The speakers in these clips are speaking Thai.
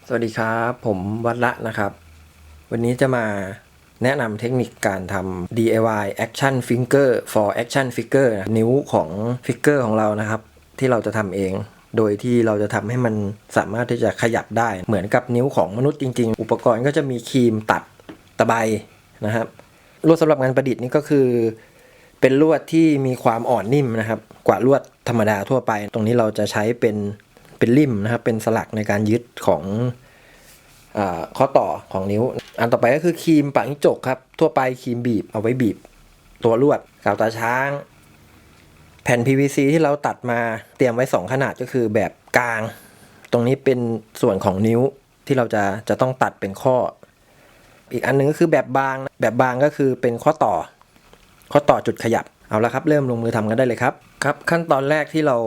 สวัสดีครับผมวัดละนะครับวันนี้จะมาแนะนำเทคนิคการทำ DIY Action Finger for Action Figure นิ้วของฟิกเกอร์ของเรานะครับที่เราจะทำเองโดยที่เราจะทำให้มันสามารถที่จะขยับได้เหมือนกับนิ้วของมนุษย์จริงๆอุปกรณ์ก็จะมีครีมตัดตะไบนะครับลวดสำหรับงานประดิษฐ์นี่ก็คือเป็นลวดที่มีความอ่อนนิ่มนะครับกว่าลวดธรรมดาทั่วไปตรงนี้เราจะใช้เป็นลิ่มนะครับเป็นสลักในการยึดของข้อต่อของนิ้วอันต่อไปก็คือครีมปังจกครับทั่วไปครีมบีบเอาไว้บีบตัวลวดกาวตาช้างแผ่น PVC ที่เราตัดมาเตรียมไว้2ขนาดก็คือแบบกลางตรงนี้เป็นส่วนของนิ้วที่เราจะต้องตัดเป็นข้ออีกอันนึงก็คือแบบบางก็คือเป็นข้อต่อจุดขยับเอาละครับเริ่มลงมือทำกันได้เลยครับขั้นตอนแรกที่เรา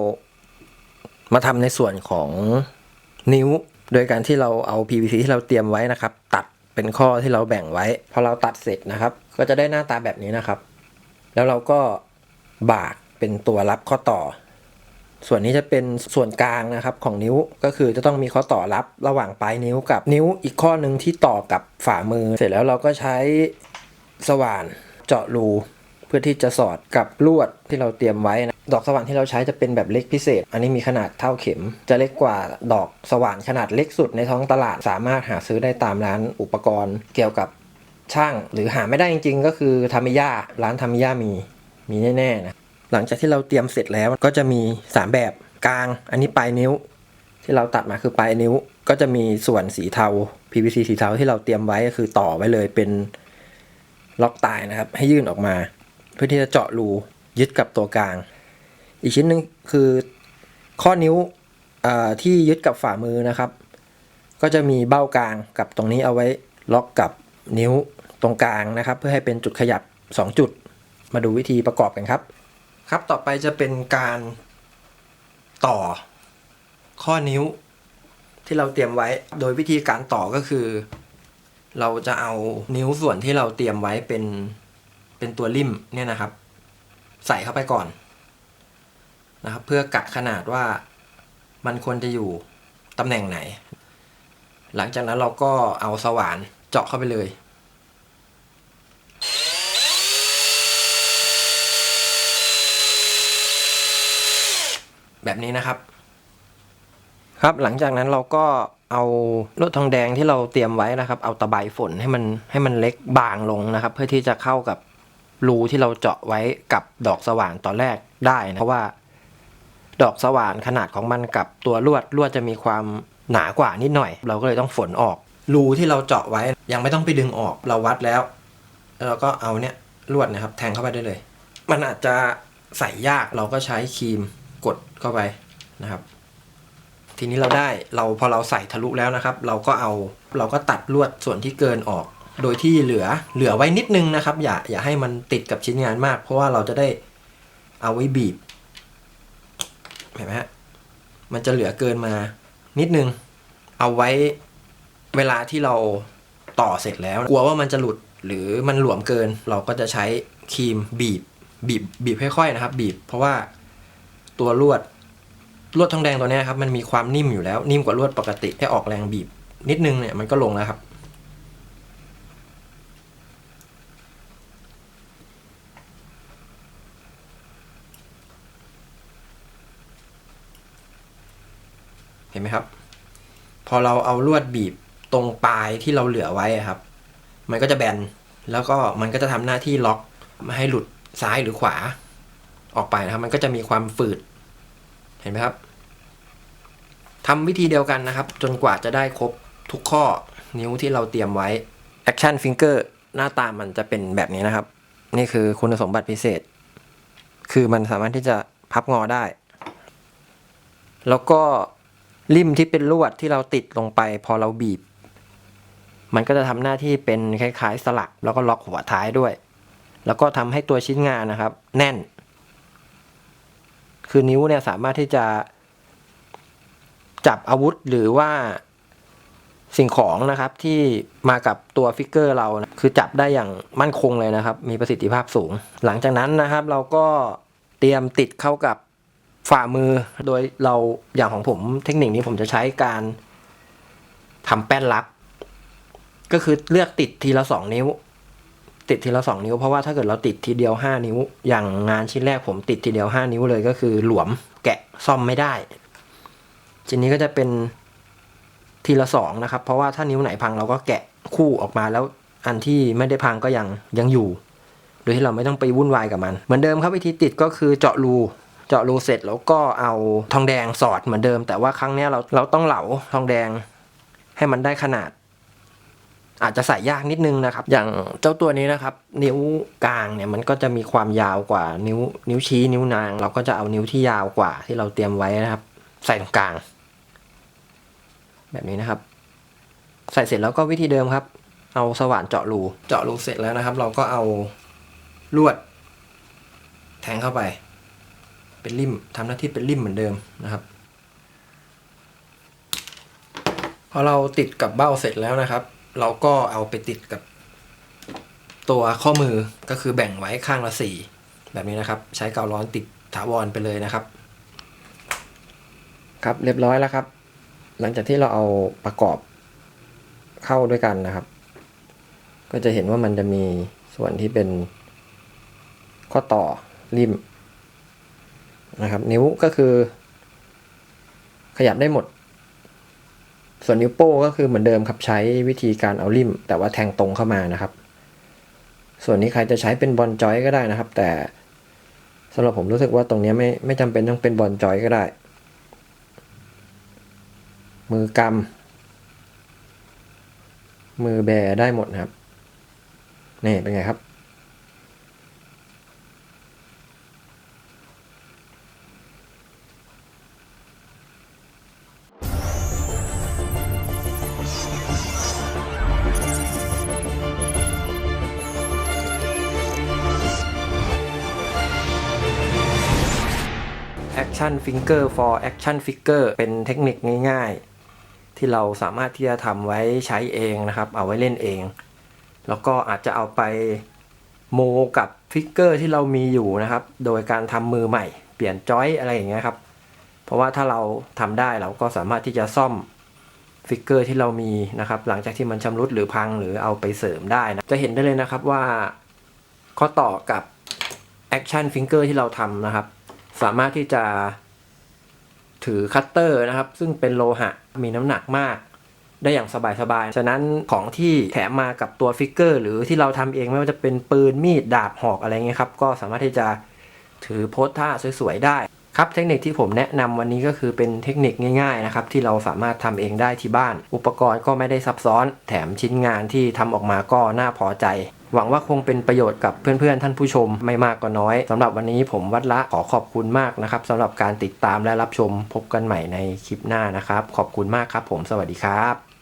มาทำในส่วนของนิ้วโดยการที่เราเอา PVC ที่เราเตรียมไว้นะครับตัดเป็นข้อที่เราแบ่งไว้พอเราตัดเสร็จนะครับก็จะได้หน้าตาแบบนี้นะครับแล้วเราก็บากเป็นตัวรับข้อต่อส่วนนี้จะเป็นส่วนกลางนะครับของนิ้วก็คือจะต้องมีข้อต่อรับระหว่างปลายนิ้วกับนิ้วอีกข้อหนึ่งที่ต่อกับฝ่ามือเสร็จแล้วเราก็ใช้สว่านเจาะรูเพื่อที่จะสอดกับลวดที่เราเตรียมไว้นะดอกสว่านที่เราใช้จะเป็นแบบเล็กพิเศษอันนี้มีขนาดเท่าเข็มจะเล็กกว่าดอกสว่านขนาดเล็กสุดในท้องตลาดสามารถหาซื้อได้ตามร้านอุปกรณ์เกี่ยวกับช่างหรือหาไม่ได้จริงๆก็คือทามิยาร้านทามิยามีแน่ๆนะหลังจากที่เราเตรียมเสร็จแล้วก็จะมี3แบบกลางอันนี้ปลายนิ้วที่เราตัดมาคือปลายนิ้วก็จะมีส่วนสีเทา PVC สีเทาที่เราเตรียมไว้ก็คือต่อไว้เลยเป็นล็อกตายนะครับให้ยื่นออกมาเพื่อที่จะเจาะรูยึดกับตัวกลางอีกชิ้นหนึ่งคือข้อนิ้วที่ยึดกับฝ่ามือนะครับก็จะมีเบ้ากลางกับตรงนี้เอาไว้ล็อกกับนิ้วตรงกลางนะครับเพื่อให้เป็นจุดขยับ2จุดมาดูวิธีประกอบกันครับต่อไปจะเป็นการต่อข้อนิ้วที่เราเตรียมไว้โดยวิธีการต่อก็คือเราจะเอานิ้วส่วนที่เราเตรียมไว้เป็นตัวลิ่มเนี่ยนะครับใส่เข้าไปก่อนนะครับเพื่อกะขนาดว่ามันควรจะอยู่ตำแหน่งไหนหลังจากนั้นเราก็เอาสว่านเจาะเข้าไปเลยแบบนี้นะครับหลังจากนั้นเราก็เอาลวดทองแดงที่เราเตรียมไว้นะครับเอาตะไบฝนให้มันเล็กบางลงนะครับเพื่อที่จะเข้ากับรูที่เราเจาะไว้กับดอกสว่านตอนแรกได้นะเพราะว่าดอกสว่านขนาดของมันกับตัวลวดจะมีความหนากว่านิดหน่อยเราก็เลยต้องฝนออกรูที่เราเจาะไว้ยังไม่ต้องไปดึงออกเราวัดแล้วเราก็เอาเนี่ยลวดนะครับแทงเข้าไปได้เลยมันอาจจะใส่ยากเราก็ใช้ครีมกดเข้าไปนะครับทีนี้พอเราใส่ทะลุแล้วนะครับเราก็ตัดลวดส่วนที่เกินออกโดยที่เหลือไว้นิดนึงนะครับอย่าให้มันติดกับชิ้นงานมากเพราะว่าเราจะได้เอาไว้บีบเห็นไหมฮะมันจะเหลือเกินมานิดนึงเอาไว้เวลาที่เราต่อเสร็จแล้วกลัวว่ามันจะหลุดหรือมันหลวมเกินเราก็จะใช้ครีมบีบค่อยๆนะครับบีบเพราะว่าตัวลวดทองแดงตัวนี้ครับมันมีความนิ่มอยู่แล้วนิ่มกว่าลวดปกติแค่ออกแรงบีบนิดนึงเนี่ยมันก็ลงแล้วครับเห็นไหมครับพอเราเอาลวดบีบตรงปลายที่เราเหลือไว้ครับมันก็จะแบนแล้วก็มันก็จะทำหน้าที่ล็อกไม่ให้หลุดซ้ายหรือขวาออกไปนะครับมันก็จะมีความฝืดเห็นไหมครับทำวิธีเดียวกันนะครับจนกว่าจะได้ครบทุกข้อนิ้วที่เราเตรียมไว้ Action Finger หน้าตามันจะเป็นแบบนี้นะครับนี่คือคุณสมบัติพิเศษคือมันสามารถที่จะพับงอได้แล้วก็ลิ่มที่เป็นลวดที่เราติดลงไปพอเราบีบมันก็จะทำหน้าที่เป็นคล้ายๆสลักแล้วก็ล็อกหัวท้ายด้วยแล้วก็ทำให้ตัวชิ้นงานนะครับแน่นคือนิ้วเนี่ยสามารถที่จะจับอาวุธหรือว่าสิ่งของนะครับที่มากับตัวฟิกเกอร์เรานะคือจับได้อย่างมั่นคงเลยนะครับมีประสิทธิภาพสูงหลังจากนั้นนะครับเราก็เตรียมติดเข้ากับฝ่ามือโดยเราอย่างของผมเทคนิคนี้ผมจะใช้การ ทำแป้นลับก็คือเลือกติดทีละ2 นิ้วติดทีละ2 นิ้วเพราะว่าถ้าเกิดเราติดทีเดียว5 นิ้วอย่างงานชิ้นแรกผมติดทีเดียว5 นิ้วเลยก็คือหลวมแกะซ่อมไม่ได้ชิ้นนี้ก็จะเป็นทีละ2นะครับเพราะว่าถ้านิ้วไหนพังเราก็แกะคู่ออกมาแล้วอันที่ไม่ได้พังก็ยังอยู่โดยที่เราไม่ต้องไปวุ่นวายกับมันเหมือนเดิมครับวิธีติดก็คือเจาะรูเสร็จแล้วก็เอาทองแดงสอดเหมือนเดิมแต่ว่าครั้งนี้เราต้องเหลาทองแดงให้มันได้ขนาดอาจจะใส่ยากนิดนึงนะครับอย่างเจ้าตัวนี้นะครับนิ้วกลางเนี่ยมันก็จะมีความยาวกว่านิ้วชี้นิ้วนางเราก็จะเอานิ้วที่ยาวกว่าที่เราเตรียมไว้นะครับใส่ตรงกลางแบบนี้นะครับใส่เสร็จแล้วก็วิธีเดิมครับเอาสว่านเจาะรูเสร็จแล้วนะครับ เราก็เอาลวดแทงเข้าไปเป็นริ่มทำหน้าที่เป็นริ่มเหมือนเดิมนะครับพอเราติดกับเบ้าเสร็จแล้วนะครับเราก็เอาไปติดกับตัวข้อมือก็คือแบ่งไว้ข้างละ4แบบนี้นะครับใช้กาวร้อนติดถาวรไปเลยนะครับครับเรียบร้อยแล้วครับหลังจากที่เราเอาประกอบเข้าด้วยกันนะครับก็จะเห็นว่ามันจะมีส่วนที่เป็นข้อต่อริมนะครับนิ้วก็คือขยับได้หมดส่วนนิ้วโป้ก็คือเหมือนเดิมครับใช้วิธีการเอาริมแต่ว่าแทงตรงเข้ามานะครับส่วนนี้ใครจะใช้เป็นบอลจอยก็ได้นะครับแต่สำหรับผมรู้สึกว่าตรงนี้ไม่จำเป็นต้องเป็นบอลจอยก็ได้มือกำมือแบได้หมดนะครับนี่เป็นไงครับAction Finger for Action Figure เป็นเทคนิคง่ายๆที่เราสามารถที่จะทำไว้ใช้เองนะครับเอาไว้เล่นเองแล้วก็อาจจะเอาไปโมกับฟิกเกอร์ที่เรามีอยู่นะครับโดยการทำมือใหม่เปลี่ยนจอยอะไรอย่างเงี้ยครับเพราะว่าถ้าเราทำได้เราก็สามารถที่จะซ่อมฟิกเกอร์ที่เรามีนะครับหลังจากที่มันชำรุดหรือพังหรือเอาไปเสริมได้นะจะเห็นได้เลยนะครับว่าข้อต่อกับ Action Finger ที่เราทำนะครับสามารถที่จะถือคัตเตอร์นะครับซึ่งเป็นโลหะมีน้ำหนักมากได้อย่างสบายๆฉะนั้นของที่แถมมากับตัวฟิกเกอร์หรือที่เราทำเองไม่ว่าจะเป็นปืนมีดดาบหอกอะไรเงี้ยครับก็สามารถที่จะถือโพสท่าสวยๆได้ครับเทคนิคที่ผมแนะนำวันนี้ก็คือเป็นเทคนิคง่ายๆนะครับที่เราสามารถทำเองได้ที่บ้านอุปกรณ์ก็ไม่ได้ซับซ้อนแถมชิ้นงานที่ทำออกมาก็น่าพอใจหวังว่าคงเป็นประโยชน์กับเพื่อนๆท่านผู้ชมไม่มากก็น้อยสำหรับวันนี้ผมวัดละขอขอบคุณมากนะครับสำหรับการติดตามและรับชมพบกันใหม่ในคลิปหน้านะครับขอบคุณมากครับผมสวัสดีครับ